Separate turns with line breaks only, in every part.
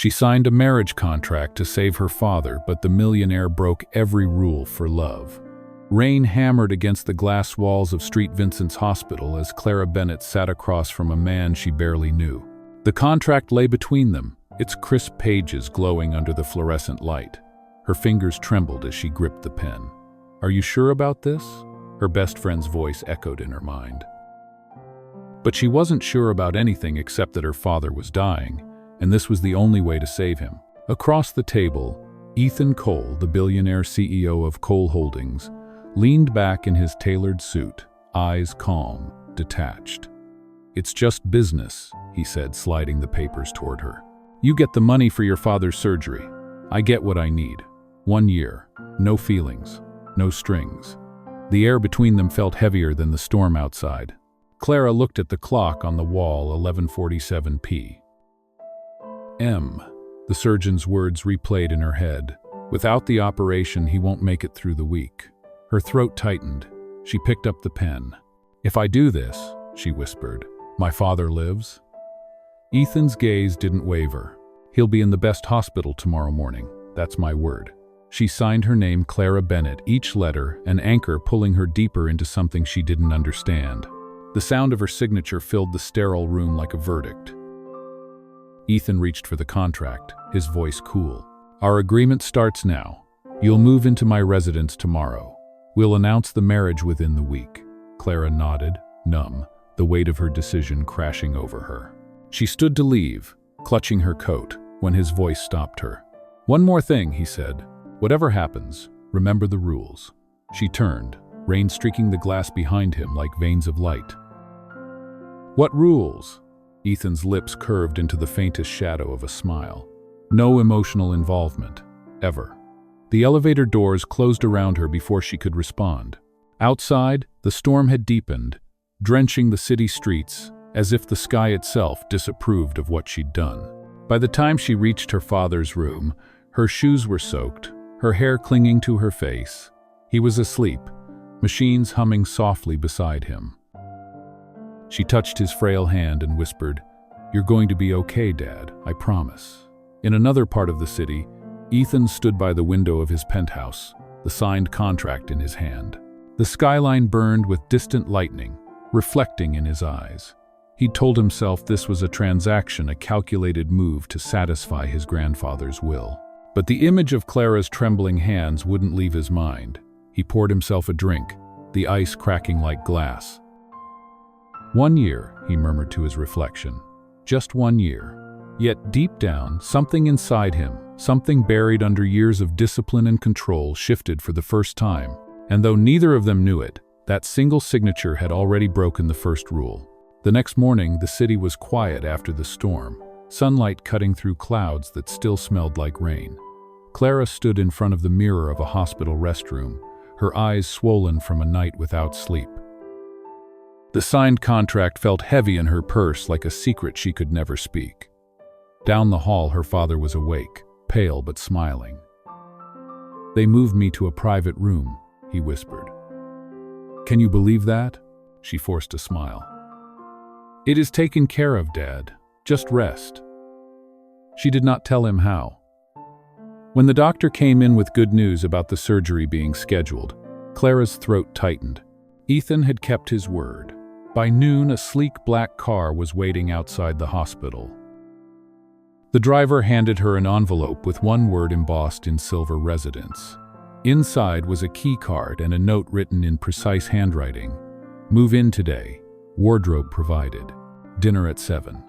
She signed a marriage contract to save her father, but the millionaire broke every rule for love. Rain hammered against the glass walls of St. Vincent's Hospital as Clara Bennett sat across from a man she barely knew. The contract lay between them, its crisp pages glowing under the fluorescent light. Her fingers trembled as she gripped the pen. "Are you sure about this?" her best friend's voice echoed in her mind. But she wasn't sure about anything except that her father was dying, and this was the only way to save him. Across the table, Ethan Cole, the billionaire CEO of Cole Holdings, leaned back in his tailored suit, eyes calm, detached. "It's just business," he said, sliding the papers toward her. "You get the money for your father's surgery. I get what I need. 1 year, no feelings, no strings." The air between them felt heavier than the storm outside. Clara looked at the clock on the wall, 11:47 p.m. The surgeon's words replayed in her head. "Without the operation, he won't make it through the week." Her throat tightened. She picked up the pen. "If I do this," she whispered, "my father lives?" Ethan's gaze didn't waver. "He'll be in the best hospital tomorrow morning. That's my word." She signed her name, Clara Bennett, each letter an anchor pulling her deeper into something she didn't understand. The sound of her signature filled the sterile room like a verdict. Ethan reached for the contract, his voice cool. "Our agreement starts now. You'll move into my residence tomorrow. We'll announce the marriage within the week." Clara nodded, numb, the weight of her decision crashing over her. She stood to leave, clutching her coat, when his voice stopped her. "One more thing," he said. "Whatever happens, remember the rules." She turned, rain streaking the glass behind him like veins of light. "What rules?" Ethan's lips curved into the faintest shadow of a smile. "No emotional involvement. Ever." The elevator doors closed around her before she could respond. Outside, the storm had deepened, drenching the city streets, as if the sky itself disapproved of what she'd done. By the time she reached her father's room, her shoes were soaked, her hair clinging to her face. He was asleep, machines humming softly beside him. She touched his frail hand and whispered, "You're going to be okay, Dad, I promise." In another part of the city, Ethan stood by the window of his penthouse, the signed contract in his hand. The skyline burned with distant lightning, reflecting in his eyes. He'd told himself this was a transaction, a calculated move to satisfy his grandfather's will. But the image of Clara's trembling hands wouldn't leave his mind. He poured himself a drink, the ice cracking like glass. 1 year, he murmured to his reflection. Just 1 year. Yet deep down, something inside him, something buried under years of discipline and control, shifted for the first time. And though neither of them knew it, that single signature had already broken the first rule. The next morning, the city was quiet after the storm, sunlight cutting through clouds that still smelled like rain. Clara stood in front of the mirror of a hospital restroom, her eyes swollen from a night without sleep. The signed contract felt heavy in her purse, like a secret she could never speak. Down the hall, her father was awake, pale but smiling. "They moved me to a private room," he whispered. "Can you believe that?" She forced a smile. "It is taken care of, Dad. Just rest." She did not tell him how. When the doctor came in with good news about the surgery being scheduled, Clara's throat tightened. Ethan had kept his word. By noon, a sleek black car was waiting outside the hospital. The driver handed her an envelope with one word embossed in silver: residence. Inside was a key card and a note written in precise handwriting. "Move in today. Wardrobe provided. Dinner at 7.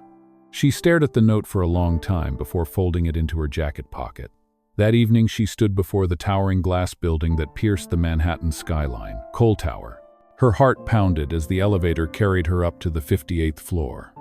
She stared at the note for a long time before folding it into her jacket pocket. That evening she stood before the towering glass building that pierced the Manhattan skyline, Cole Tower. Her heart pounded as the elevator carried her up to the 58th floor.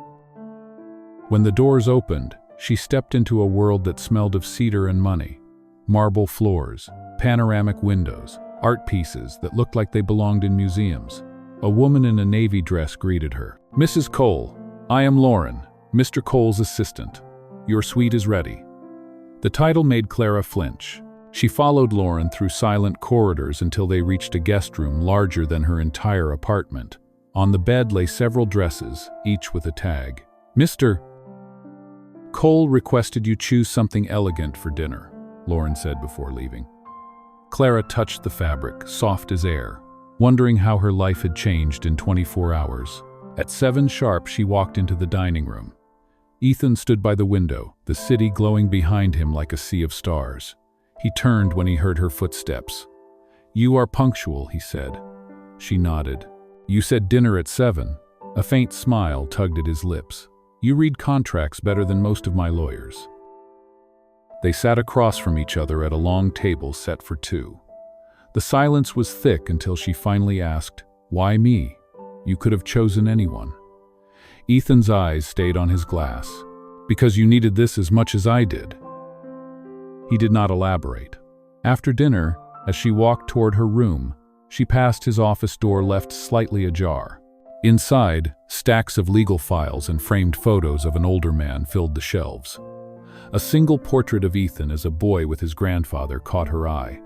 When the doors opened, she stepped into a world that smelled of cedar and money. Marble floors, panoramic windows, art pieces that looked like they belonged in museums. A woman in a navy dress greeted her. "Mrs. Cole, I am Lauren, Mr. Cole's assistant. Your suite is ready." The title made Clara flinch. She followed Lauren through silent corridors until they reached a guest room larger than her entire apartment. On the bed lay several dresses, each with a tag. "Mr. Cole requested you choose something elegant for dinner, Lauren said before leaving. Clara touched the fabric, soft as air, wondering how her life had changed in 24 hours. At 7 sharp, she walked into the dining room. Ethan stood by the window, the city glowing behind him like a sea of stars. He turned when he heard her footsteps. "You are punctual," he said. She nodded. "You said dinner at 7. A faint smile tugged at his lips. "You read contracts better than most of my lawyers." They sat across from each other at a long table set for 2. The silence was thick until she finally asked, "Why me? You could have chosen anyone." Ethan's eyes stayed on his glass. "Because you needed this as much as I did." He did not elaborate. After dinner, as she walked toward her room, she passed his office door left slightly ajar. Inside, stacks of legal files and framed photos of an older man filled the shelves. A single portrait of Ethan as a boy with his grandfather caught her eye.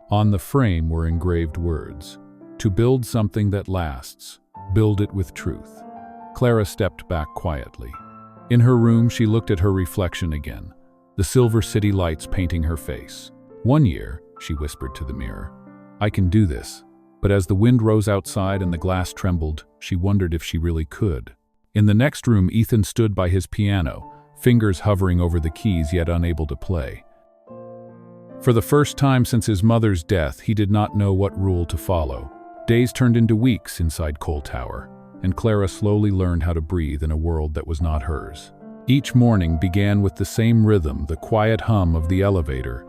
On the frame were engraved words, "To build something that lasts, build it with truth." Clara stepped back quietly. In her room, she looked at her reflection again, the silver city lights painting her face. "One year," she whispered to the mirror, "I can do this." But as the wind rose outside and the glass trembled, she wondered if she really could. In the next room, Ethan stood by his piano, fingers hovering over the keys yet unable to play. For the first time since his mother's death, he did not know what rule to follow. Days turned into weeks inside Cole Tower, and Clara slowly learned how to breathe in a world that was not hers. Each morning began with the same rhythm, the quiet hum of the elevator,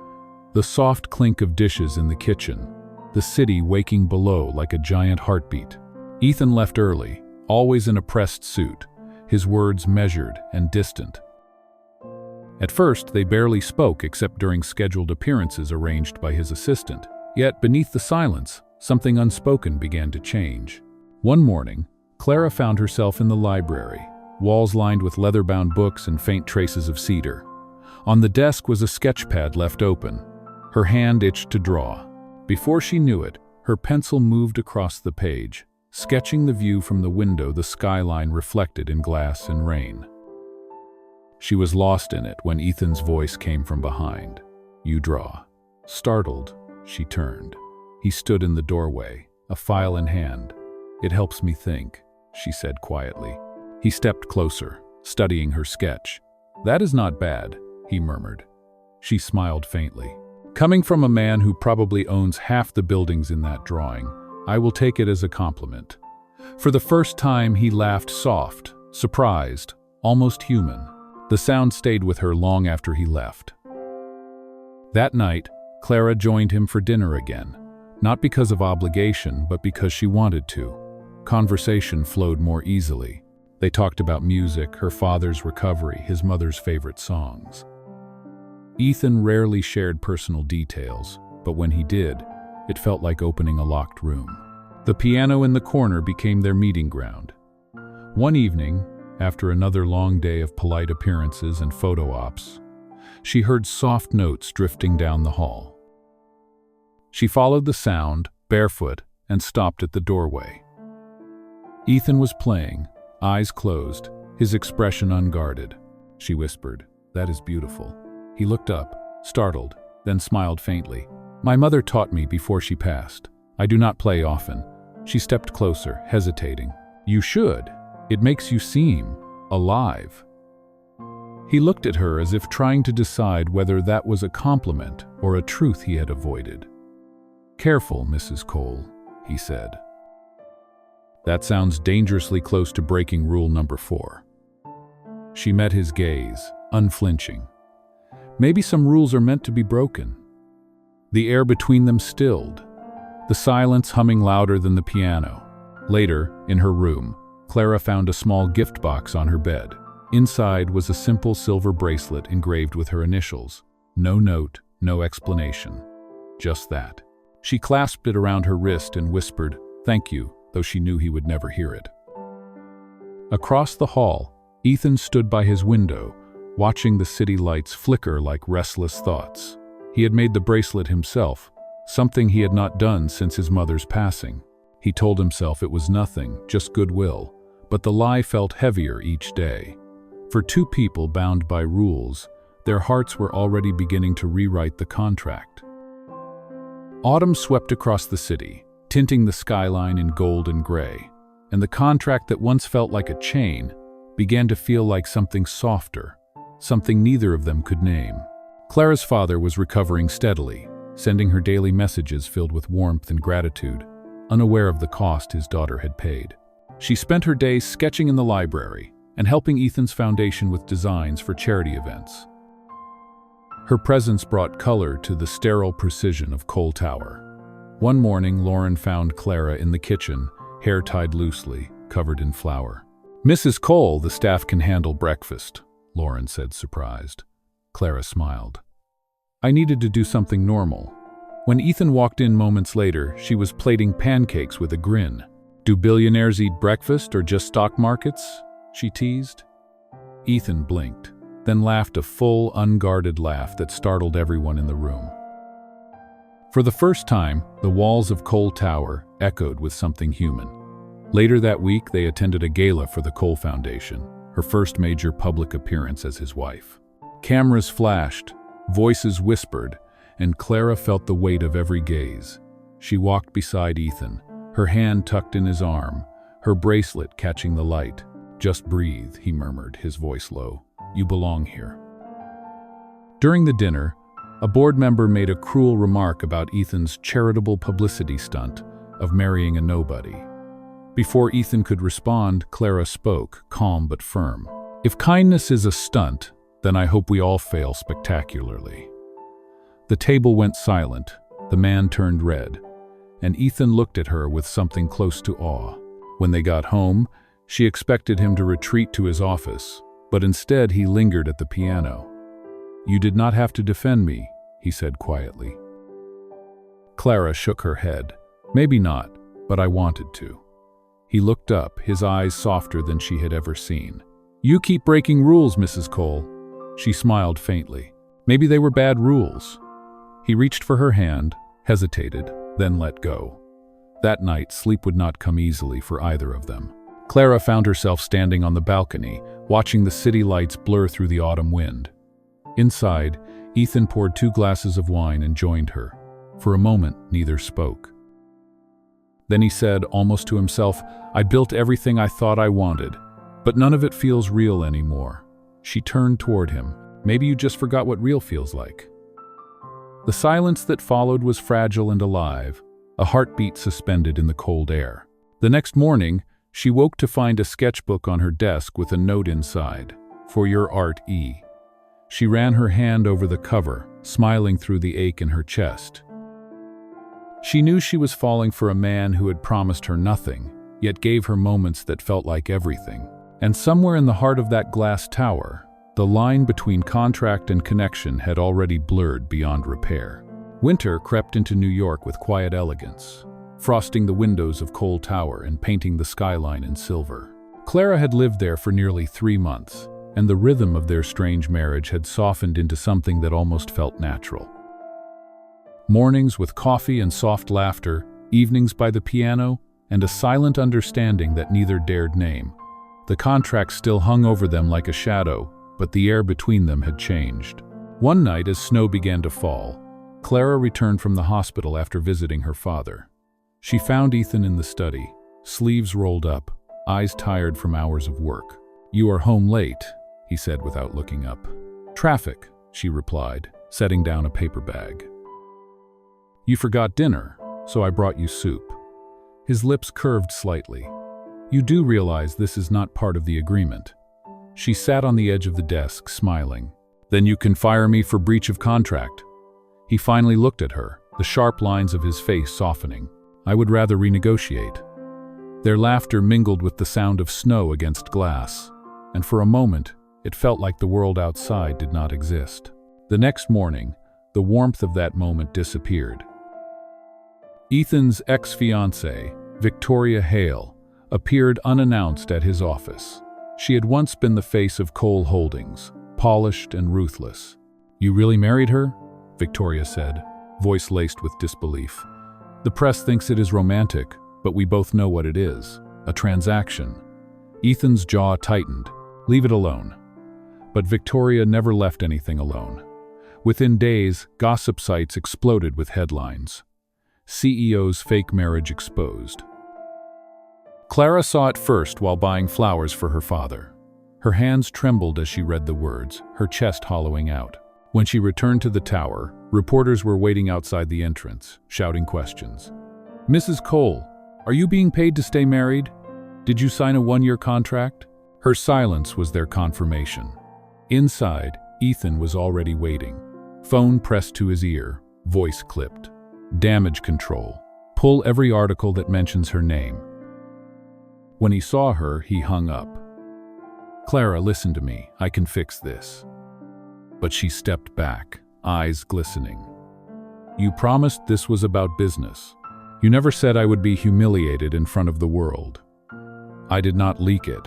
the soft clink of dishes in the kitchen, the city waking below like a giant heartbeat. Ethan left early, always in a pressed suit, his words measured and distant. At first, they barely spoke except during scheduled appearances arranged by his assistant. Yet, beneath the silence, something unspoken began to change. One morning, Clara found herself in the library, walls lined with leather-bound books and faint traces of cedar. On the desk was a sketchpad left open. Her hand itched to draw. Before she knew it, her pencil moved across the page, sketching the view from the window, the skyline reflected in glass and rain. She was lost in it when Ethan's voice came from behind. "You draw." Startled, she turned. He stood in the doorway, a file in hand. "It helps me think," she said quietly. He stepped closer, studying her sketch. "That is not bad," he murmured. She smiled faintly. "Coming from a man who probably owns half the buildings in that drawing, I will take it as a compliment." For the first time, he laughed soft, surprised, almost human. The sound stayed with her long after he left. That night, Clara joined him for dinner again, not because of obligation, but because she wanted to. Conversation flowed more easily. They talked about music, her father's recovery, his mother's favorite songs. Ethan rarely shared personal details, but when he did, it felt like opening a locked room. The piano in the corner became their meeting ground. One evening, after another long day of polite appearances and photo ops, she heard soft notes drifting down the hall. She followed the sound, barefoot, and stopped at the doorway. Ethan was playing, eyes closed, his expression unguarded. She whispered, "That is beautiful." He looked up, startled, then smiled faintly. "My mother taught me before she passed. I do not play often." She stepped closer, hesitating. "You should. It makes you seem alive." He looked at her as if trying to decide whether that was a compliment or a truth he had avoided. "Careful, Mrs. Cole," he said. "That sounds dangerously close to breaking rule number 4. She met his gaze, unflinching. Maybe some rules are meant to be broken. The air between them stilled, the silence humming louder than the piano. Later, in her room, Clara found a small gift box on her bed. Inside was a simple silver bracelet engraved with her initials. No note, no explanation. Just that. She clasped it around her wrist and whispered, "Thank you," though she knew he would never hear it. Across the hall, Ethan stood by his window, watching the city lights flicker like restless thoughts. He had made the bracelet himself, something he had not done since his mother's passing. He told himself it was nothing, just goodwill, but the lie felt heavier each day. For two people bound by rules, their hearts were already beginning to rewrite the contract. Autumn swept across the city, tinting the skyline in gold and gray, and the contract that once felt like a chain began to feel like something softer, something neither of them could name. Clara's father was recovering steadily, sending her daily messages filled with warmth and gratitude, unaware of the cost his daughter had paid. She spent her days sketching in the library and helping Ethan's foundation with designs for charity events. Her presence brought color to the sterile precision of Cole Tower. One morning, Lauren found Clara in the kitchen, hair tied loosely, covered in flour. "Mrs. Cole, the staff can handle breakfast," Lauren said, surprised. Clara smiled. "I needed to do something normal." When Ethan walked in moments later, she was plating pancakes with a grin. "Do billionaires eat breakfast or just stock markets?" she teased. Ethan blinked, then laughed a full, unguarded laugh that startled everyone in the room. For the first time, the walls of Cole Tower echoed with something human. Later that week, they attended a gala for the Cole Foundation, her first major public appearance as his wife. Cameras flashed, voices whispered, and Clara felt the weight of every gaze. She walked beside Ethan, her hand tucked in his arm, her bracelet catching the light. "Just breathe," he murmured, his voice low. "You belong here." During the dinner, a board member made a cruel remark about Ethan's charitable publicity stunt of marrying a nobody. Before Ethan could respond, Clara spoke, calm but firm. "If kindness is a stunt, then I hope we all fail spectacularly." The table went silent, the man turned red, and Ethan looked at her with something close to awe. When they got home, she expected him to retreat to his office, but instead he lingered at the piano. "You did not have to defend me," he said quietly. Clara shook her head. "Maybe not, but I wanted to." He looked up, his eyes softer than she had ever seen. "You keep breaking rules, Mrs. Cole." She smiled faintly. "Maybe they were bad rules." He reached for her hand, hesitated, then let go. That night, sleep would not come easily for either of them. Clara found herself standing on the balcony, watching the city lights blur through the autumn wind. Inside, Ethan poured 2 glasses of wine and joined her. For a moment, neither spoke. Then he said, almost to himself, "I built everything I thought I wanted, but none of it feels real anymore." She turned toward him. "Maybe you just forgot what real feels like." The silence that followed was fragile and alive, a heartbeat suspended in the cold air. The next morning, she woke to find a sketchbook on her desk with a note inside, "For your art, E." She ran her hand over the cover, smiling through the ache in her chest. She knew she was falling for a man who had promised her nothing, yet gave her moments that felt like everything. And somewhere in the heart of that glass tower, the line between contract and connection had already blurred beyond repair. Winter crept into New York with quiet elegance, frosting the windows of Cole Tower and painting the skyline in silver. Clara had lived there for nearly 3 months, and the rhythm of their strange marriage had softened into something that almost felt natural. Mornings with coffee and soft laughter, evenings by the piano, and a silent understanding that neither dared name. The contract still hung over them like a shadow, but the air between them had changed. One night, as snow began to fall, Clara returned from the hospital after visiting her father. She found Ethan in the study, sleeves rolled up, eyes tired from hours of work. "You are home late," he said without looking up. "Traffic," she replied, setting down a paper bag. "You forgot dinner, so I brought you soup." His lips curved slightly. "You do realize this is not part of the agreement." She sat on the edge of the desk, smiling. "Then you can fire me for breach of contract." He finally looked at her, the sharp lines of his face softening. "I would rather renegotiate." Their laughter mingled with the sound of snow against glass, and for a moment, it felt like the world outside did not exist. The next morning, the warmth of that moment disappeared. Ethan's ex-fiancée, Victoria Hale, appeared unannounced at his office. She had once been the face of Cole Holdings, polished and ruthless. "You really married her?" Victoria said, voice laced with disbelief. "The press thinks it is romantic, but we both know what it is, a transaction." Ethan's jaw tightened. "Leave it alone. But Victoria never left anything alone. Within days, gossip sites exploded with headlines. CEO's fake marriage exposed. Clara saw it first while buying flowers for her father. Her hands trembled as she read the words, her chest hollowing out. When she returned to the tower, reporters were waiting outside the entrance, shouting questions. "Mrs. Cole, are you being paid to stay married? Did you sign a 1-year contract?" Her silence was their confirmation. Inside, Ethan was already waiting. Phone pressed to his ear, voice clipped. "Damage control. Pull every article that mentions her name." When he saw her, he hung up. "Clara, listen to me. I can fix this." But she stepped back, eyes glistening. "You promised this was about business. You never said I would be humiliated in front of the world." "I did not leak it,"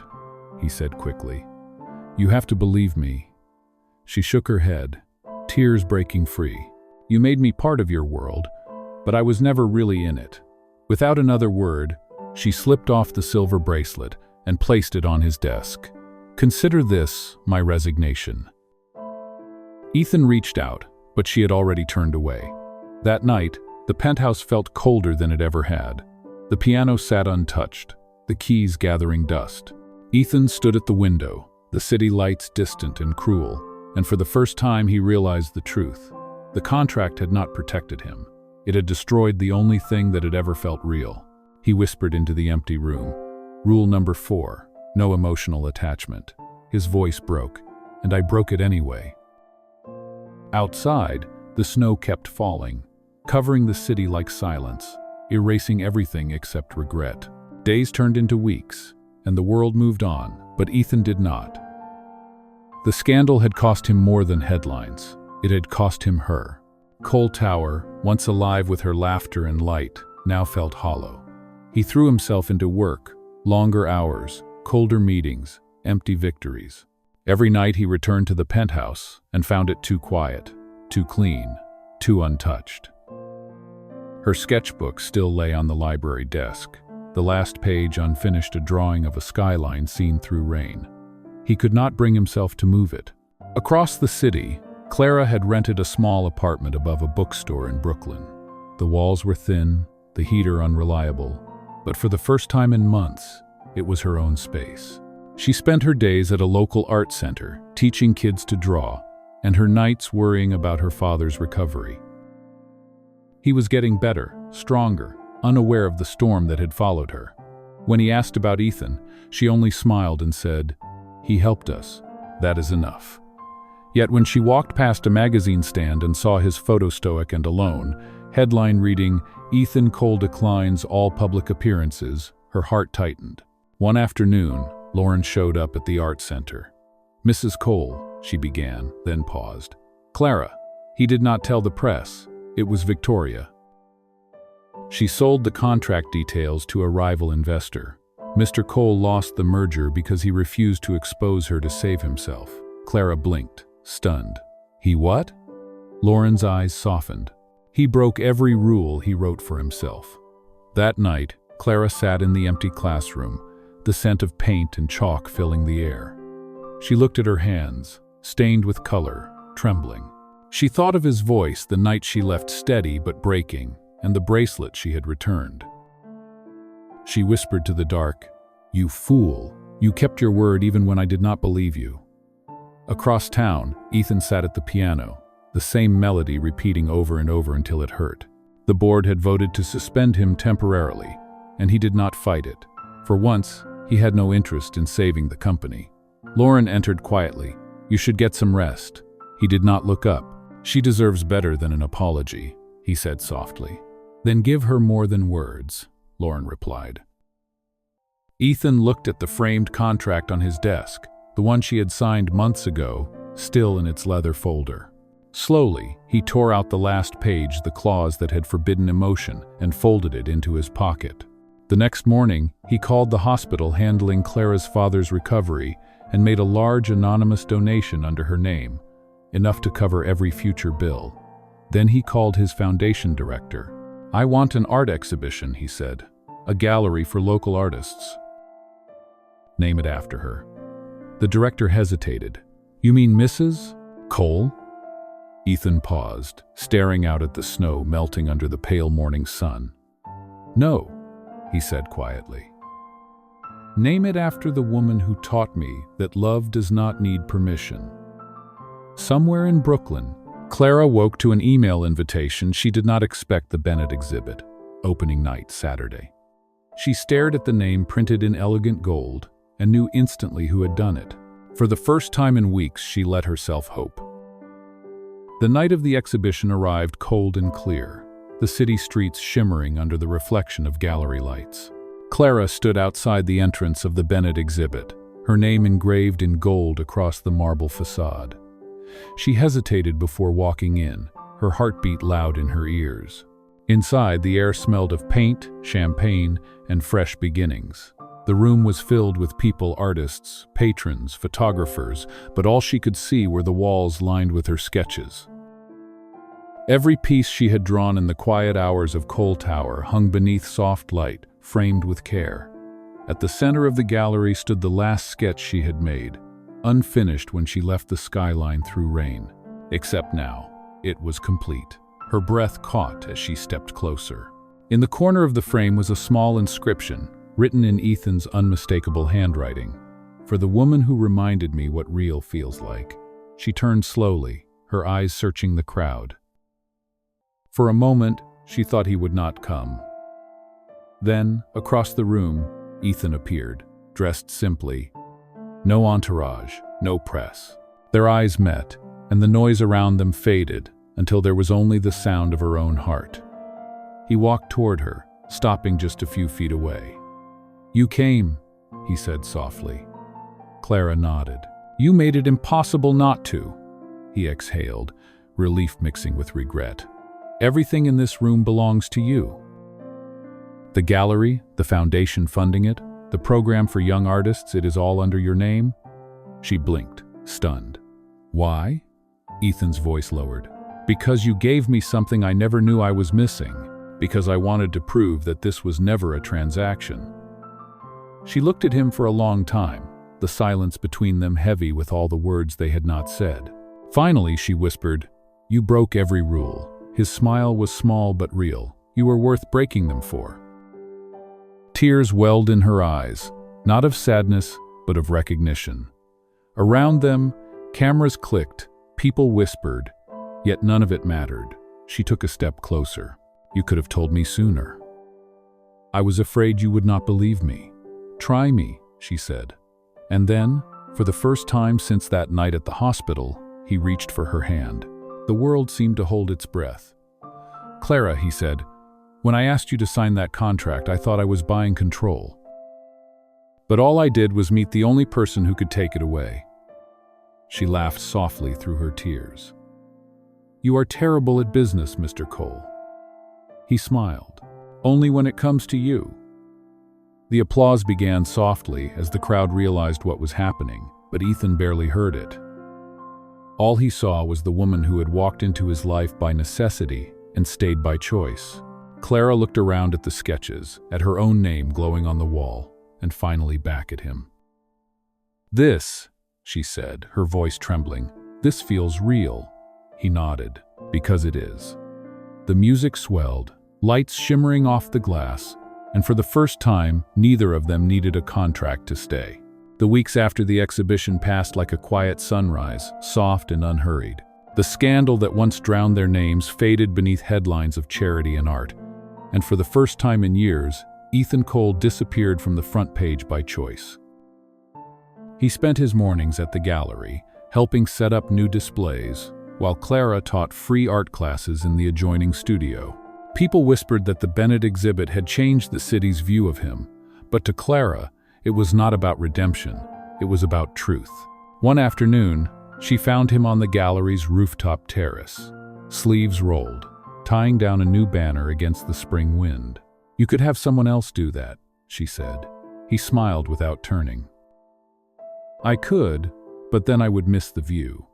he said quickly. "You have to believe me." She shook her head, tears breaking free. "You made me part of your world, but I was never really in it." Without another word, she slipped off the silver bracelet and placed it on his desk. "Consider this my resignation." Ethan reached out, but she had already turned away. That night, the penthouse felt colder than it ever had. The piano sat untouched, the keys gathering dust. Ethan stood at the window, the city lights distant and cruel, and for the first time he realized the truth. The contract had not protected him. It had destroyed the only thing that had ever felt real. He whispered into the empty room. "Rule number 4, no emotional attachment." His voice broke, and I broke it anyway. Outside, the snow kept falling, covering the city like silence, erasing everything except regret. Days turned into weeks, and the world moved on, but Ethan did not. The scandal had cost him more than headlines. It had cost him her. Cole Tower, once alive with her laughter and light, now felt hollow. He threw himself into work, longer hours, colder meetings, empty victories. Every night he returned to the penthouse and found it too quiet, too clean, too untouched. Her sketchbook still lay on the library desk, the last page unfinished, a drawing of a skyline seen through rain. He could not bring himself to move it. Across the city, Clara had rented a small apartment above a bookstore in Brooklyn. The walls were thin, the heater unreliable, but for the first time in months, it was her own space. She spent her days at a local art center, teaching kids to draw, and her nights worrying about her father's recovery. He was getting better, stronger, unaware of the storm that had followed her. When he asked about Ethan, she only smiled and said, "He helped us. That is enough." Yet when she walked past a magazine stand and saw his photo stoic and alone, headline reading, "Ethan Cole declines all public appearances," her heart tightened. One afternoon, Lauren showed up at the art center. "Mrs. Cole," she began, then paused. "Clara." He did not tell the press. It was Victoria. She sold the contract details to a rival investor. Mr. Cole lost the merger because he refused to expose her to save himself. Clara blinked, stunned. "He what?" Lauren's eyes softened. "He broke every rule he wrote for himself." That night, Clara sat in the empty classroom, the scent of paint and chalk filling the air. She looked at her hands, stained with color, trembling. She thought of his voice the night she left steady but breaking, and the bracelet she had returned. She whispered to the dark, "You fool! You kept your word even when I did not believe you." Across town, Ethan sat at the piano, the same melody repeating over and over until it hurt. The board had voted to suspend him temporarily, and he did not fight it. For once, he had no interest in saving the company. Lauren entered quietly. "You should get some rest." He did not look up. "She deserves better than an apology," he said softly. "Then give her more than words," Lauren replied. Ethan looked at the framed contract on his desk, the one she had signed months ago, still in its leather folder. Slowly, he tore out the last page, the clause that had forbidden emotion, and folded it into his pocket. The next morning, he called the hospital handling Clara's father's recovery and made a large anonymous donation under her name, enough to cover every future bill. Then he called his foundation director. "I want an art exhibition," he said. "A gallery for local artists. Name it after her." The director hesitated, You mean Mrs. Cole? Ethan paused, staring out at the snow melting under the pale morning sun. No, he said quietly. Name it after the woman who taught me that love does not need permission. Somewhere in Brooklyn, Clara woke to an email invitation she did not expect. The Bennett exhibit, opening night Saturday. She stared at the name printed in elegant gold and knew instantly who had done it. For the first time in weeks, she let herself hope. The night of the exhibition arrived cold and clear, the city streets shimmering under the reflection of gallery lights. Clara stood outside the entrance of the Bennett exhibit, her name engraved in gold across the marble facade. She hesitated before walking in, her heartbeat loud in her ears. Inside, the air smelled of paint, champagne, and fresh beginnings. The room was filled with people, artists, patrons, photographers, but all she could see were the walls lined with her sketches. Every piece she had drawn in the quiet hours of Cole Tower hung beneath soft light, framed with care. At the center of the gallery stood the last sketch she had made, unfinished when she left the skyline through rain. Except now, it was complete. Her breath caught as she stepped closer. In the corner of the frame was a small inscription, written in Ethan's unmistakable handwriting. For the woman who reminded me what real feels like. She turned slowly, her eyes searching the crowd. For a moment, she thought he would not come. Then, across the room, Ethan appeared, dressed simply. No entourage, no press. Their eyes met, and the noise around them faded until there was only the sound of her own heart. He walked toward her, stopping just a few feet away. You came, he said softly. Clara nodded. You made it impossible not to, he exhaled, relief mixing with regret. Everything in this room belongs to you. The gallery, the foundation funding it, the program for young artists, it is all under your name? She blinked, stunned. Why? Ethan's voice lowered. Because you gave me something I never knew I was missing. Because I wanted to prove that this was never a transaction. She looked at him for a long time, the silence between them heavy with all the words they had not said. Finally, she whispered, You broke every rule. His smile was small but real. You were worth breaking them for. Tears welled in her eyes, not of sadness, but of recognition. Around them, cameras clicked, people whispered, yet none of it mattered. She took a step closer. You could have told me sooner. I was afraid you would not believe me. Try me, she said. And then, for the first time since that night at the hospital, he reached for her hand. The world seemed to hold its breath. Clara, he said, when I asked you to sign that contract, I thought I was buying control. But all I did was meet the only person who could take it away. She laughed softly through her tears. You are terrible at business, Mr. Cole. He smiled. Only when it comes to you. The applause began softly as the crowd realized what was happening, but Ethan barely heard it. All he saw was the woman who had walked into his life by necessity and stayed by choice. Clara looked around at the sketches, at her own name glowing on the wall, and finally back at him. This, she said, her voice trembling, this feels real. He nodded, because it is. The music swelled, lights shimmering off the glass, and for the first time, neither of them needed a contract to stay. The weeks after the exhibition passed like a quiet sunrise, soft and unhurried. The scandal that once drowned their names faded beneath headlines of charity and art, and for the first time in years, Ethan Cole disappeared from the front page by choice. He spent his mornings at the gallery, helping set up new displays, while Clara taught free art classes in the adjoining studio. People whispered that the Bennett exhibit had changed the city's view of him, but to Clara, it was not about redemption, it was about truth. One afternoon, she found him on the gallery's rooftop terrace, sleeves rolled, tying down a new banner against the spring wind. You could have someone else do that, she said. He smiled without turning. I could, but then I would miss the view.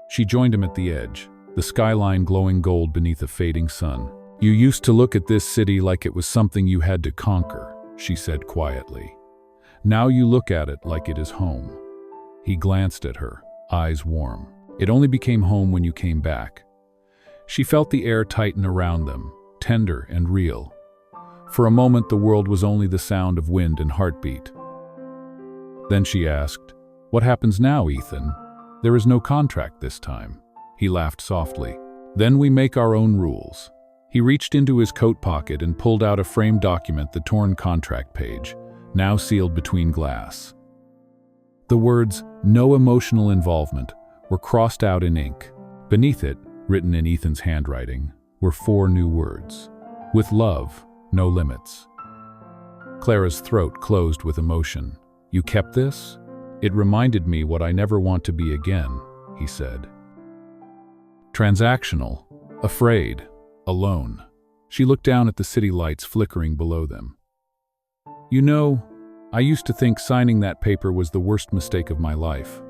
She joined him at the edge, the skyline glowing gold beneath a fading sun. You used to look at this city like it was something you had to conquer, she said quietly. Now you look at it like it is home. He glanced at her, eyes warm. It only became home when you came back. She felt the air tighten around them, tender and real. For a moment, the world was only the sound of wind and heartbeat. Then she asked, "What happens now, Ethan? There is no contract this time." He laughed softly. "Then we make our own rules." He reached into his coat pocket and pulled out a framed document, the torn contract page, now sealed between glass. The words, "No emotional involvement," were crossed out in ink. Beneath it, written in Ethan's handwriting, were 4 new words. "With love, no limits." Clara's throat closed with emotion. "You kept this?" "It reminded me what I never want to be again," he said. Transactional, afraid, alone. She looked down at the city lights flickering below them. "You know, I used to think signing that paper was the worst mistake of my life."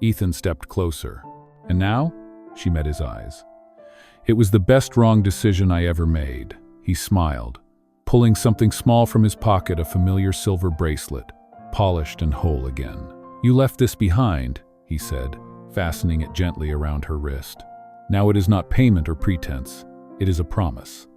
Ethan stepped closer. "And now?" She met his eyes. "It was the best wrong decision I ever made," he smiled, pulling something small from his pocket, a familiar silver bracelet, polished and whole again. "You left this behind," he said, fastening it gently around her wrist. "Now it is not payment or pretense, it is a promise."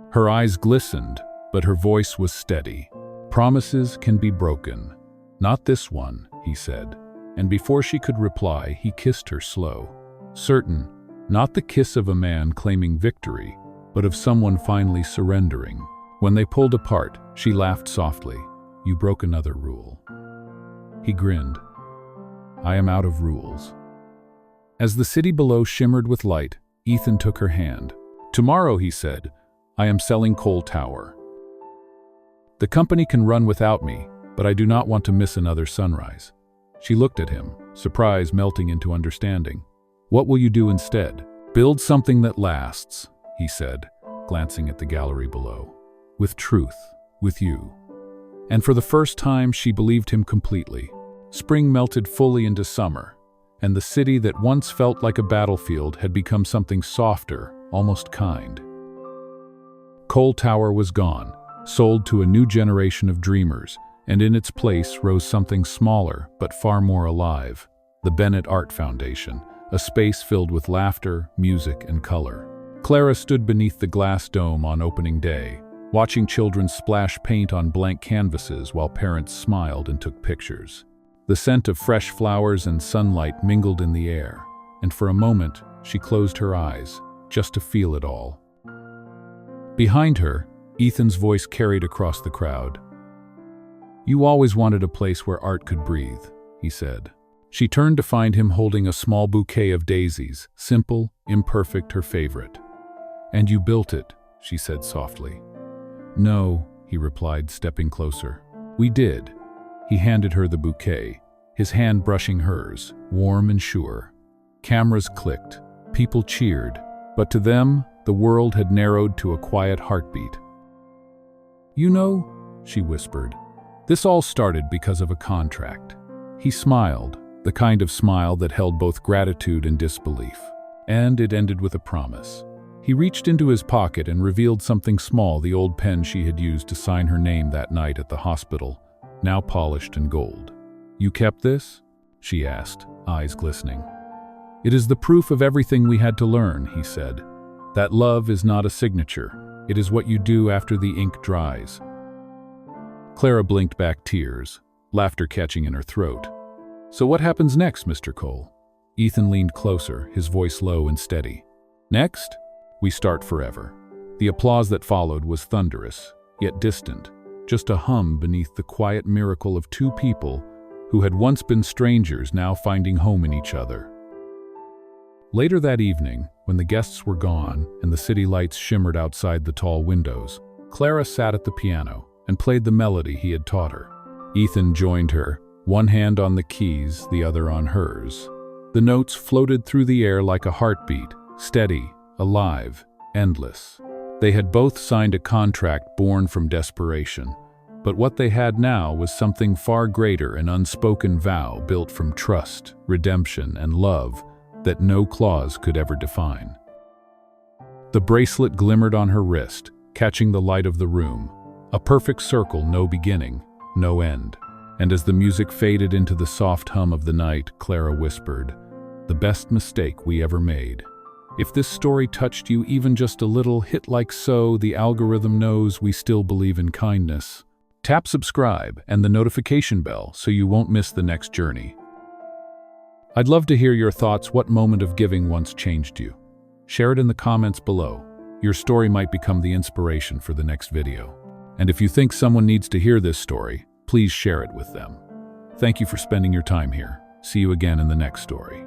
Her eyes glistened, but her voice was steady. "Promises can be broken. Not this one," he said, and before she could reply, he kissed her slow. Certain, not the kiss of a man claiming victory, but of someone finally surrendering. When they pulled apart, she laughed softly. "You broke another rule." He grinned. "I am out of rules." As the city below shimmered with light, Ethan took her hand. "Tomorrow," he said, "I am selling Cole Tower. The company can run without me, but I do not want to miss another sunrise." She looked at him, surprise melting into understanding. "What will you do instead?" "Build something that lasts," he said, glancing at the gallery below. "With truth, with you." And for the first time, she believed him completely. Spring melted fully into summer, and the city that once felt like a battlefield had become something softer, almost kind. Cole Tower was gone, sold to a new generation of dreamers, and in its place rose something smaller but far more alive, the Bennett Art Foundation, a space filled with laughter, music, and color. Clara stood beneath the glass dome on opening day, watching children splash paint on blank canvases while parents smiled and took pictures. The scent of fresh flowers and sunlight mingled in the air, and for a moment she closed her eyes, just to feel it all. Behind her, Ethan's voice carried across the crowd. "You always wanted a place where art could breathe," he said. She turned to find him holding a small bouquet of daisies, simple, imperfect, her favorite. "And you built it," she said softly. "No," he replied, stepping closer. "We did." He handed her the bouquet, his hand brushing hers, warm and sure. Cameras clicked, people cheered, but to them, the world had narrowed to a quiet heartbeat. "You know," she whispered, "this all started because of a contract." He smiled, the kind of smile that held both gratitude and disbelief. And it ended with a promise. He reached into his pocket and revealed something small, the old pen she had used to sign her name that night at the hospital, now polished in gold. "You kept this?" she asked, eyes glistening. "It is the proof of everything we had to learn," he said. "That love is not a signature. It is what you do after the ink dries." Clara blinked back tears, laughter catching in her throat. "So what happens next, Mr. Cole?" Ethan leaned closer, his voice low and steady. "Next, we start forever." The applause that followed was thunderous, yet distant, just a hum beneath the quiet miracle of 2 people who had once been strangers now finding home in each other. Later that evening, when the guests were gone and the city lights shimmered outside the tall windows, Clara sat at the piano and played the melody he had taught her. Ethan joined her, one hand on the keys, the other on hers. The notes floated through the air like a heartbeat, steady, alive, endless. They had both signed a contract born from desperation, but what they had now was something far greater, an unspoken vow built from trust, redemption, and love that no clause could ever define. The bracelet glimmered on her wrist, catching the light of the room, a perfect circle, no beginning, no end. And as the music faded into the soft hum of the night, Clara whispered, "The best mistake we ever made." If this story touched you even just a little, hit like so. The algorithm knows we still believe in kindness. Tap subscribe and the notification bell so you won't miss the next journey. I'd love to hear your thoughts. What moment of giving once changed you? Share it in the comments below. Your story might become the inspiration for the next video. And if you think someone needs to hear this story, please share it with them. Thank you for spending your time here. See you again in the next story.